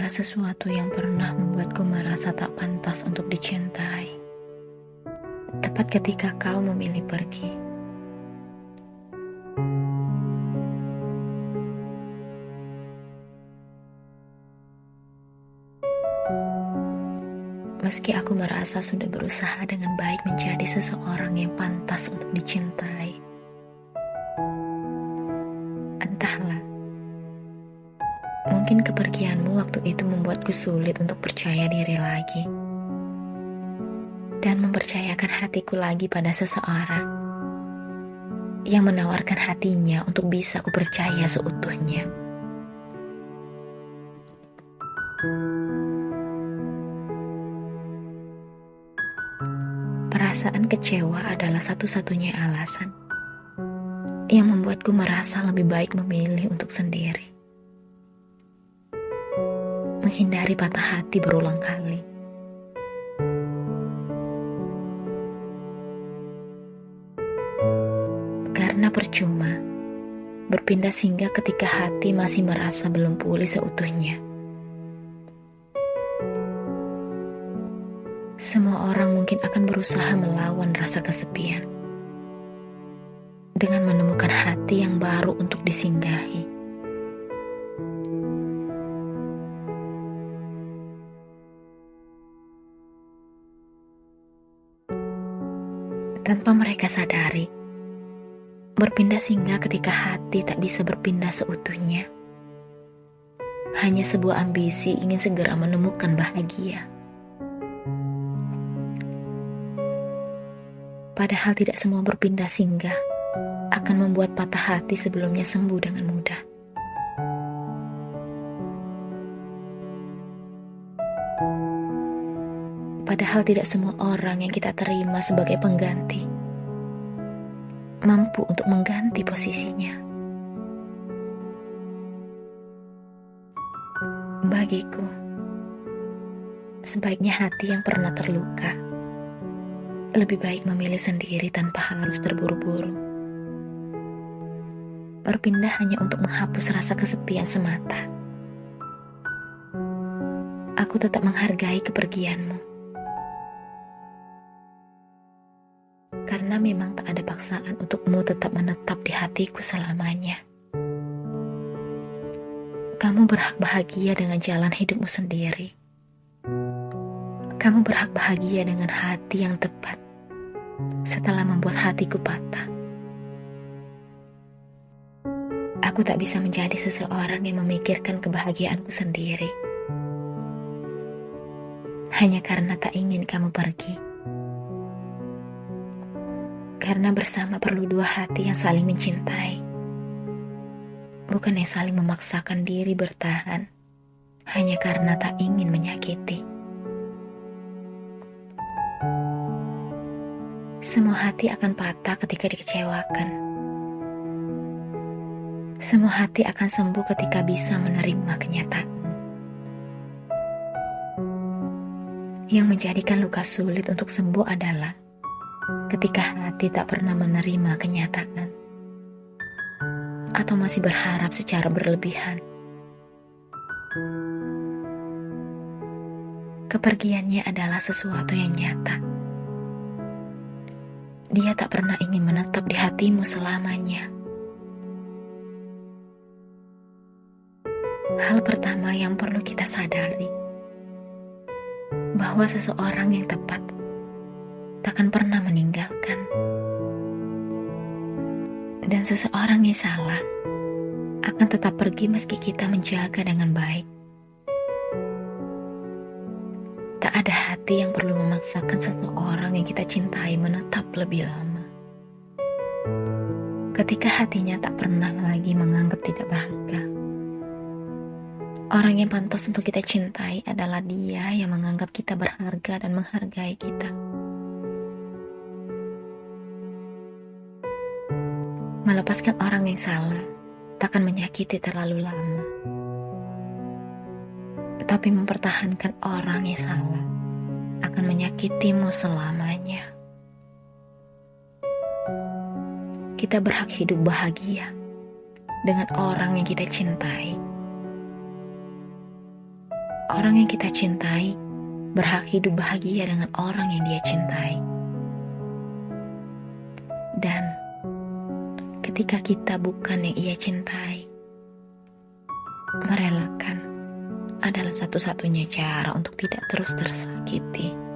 adalah sesuatu yang pernah membuatku merasa tak pantas untuk dicintai. Tepat ketika kau memilih pergi. Meski aku merasa sudah berusaha dengan baik menjadi seseorang yang pantas untuk dicintai. Entahlah, mungkin kepergianmu waktu itu membuatku sulit untuk percaya diri lagi. Dan mempercayakan hatiku lagi pada seseorang yang menawarkan hatinya untuk bisa kupercaya seutuhnya. Perasaan kecewa adalah satu-satunya alasan yang membuatku merasa lebih baik memilih untuk sendiri. Menghindari patah hati berulang kali. Karena percuma berpindah singgah ketika hati masih merasa belum pulih seutuhnya. Semua orang mungkin akan berusaha melawan rasa kesepian dengan menemukan hati yang baru untuk disinggahi. Tanpa mereka sadari, berpindah singgah ketika hati tak bisa berpindah seutuhnya. Hanya sebuah ambisi ingin segera menemukan bahagia. Padahal tidak semua berpindah singgah akan membuat patah hati sebelumnya sembuh dengan mudah. Padahal tidak semua orang yang kita terima sebagai pengganti mampu untuk mengganti posisinya. Bagiku, sebaiknya hati yang pernah terluka lebih baik memilih sendiri tanpa harus terburu-buru. Berpindah hanya untuk menghapus rasa kesepian semata. Aku tetap menghargai kepergianmu. Karena memang tak ada paksaan untukmu tetap menetap di hatiku selamanya. Kamu berhak bahagia dengan jalan hidupmu sendiri. Kamu berhak bahagia dengan hati yang tepat setelah membuat hatiku patah. Aku tak bisa menjadi seseorang yang memikirkan kebahagiaanku sendiri. Hanya karena tak ingin kamu pergi. Karena bersama perlu dua hati yang saling mencintai. Bukan yang saling memaksakan diri bertahan hanya karena tak ingin menyakiti. Semua hati akan patah ketika dikecewakan. Semua hati akan sembuh ketika bisa menerima kenyataan. Yang menjadikan luka sulit untuk sembuh adalah ketika hati tak pernah menerima kenyataan atau masih berharap secara berlebihan. Kepergiannya adalah sesuatu yang nyata. Dia tak pernah ingin menetap di hatimu selamanya. Hal pertama yang perlu kita sadari, bahwa seseorang yang tepat takkan pernah meninggalkan. Dan seseorang yang salah akan tetap pergi meski kita menjaga dengan baik. Tak ada hati yang perlu memaksakan seseorang yang kita cintai menetap lebih lama. Ketika hatinya tak pernah lagi menganggap tidak berharga. Orang yang pantas untuk kita cintai adalah dia yang menganggap kita berharga dan menghargai kita. Melepaskan orang yang salah takkan menyakiti terlalu lama. Tapi mempertahankan orang yang salah akan menyakitimu selamanya. Kita berhak hidup bahagia dengan orang yang kita cintai. Orang yang kita cintai berhak hidup bahagia dengan orang yang dia cintai. Dan ketika kita bukan yang ia cintai, merelakan adalah satu-satunya cara untuk tidak terus tersakiti.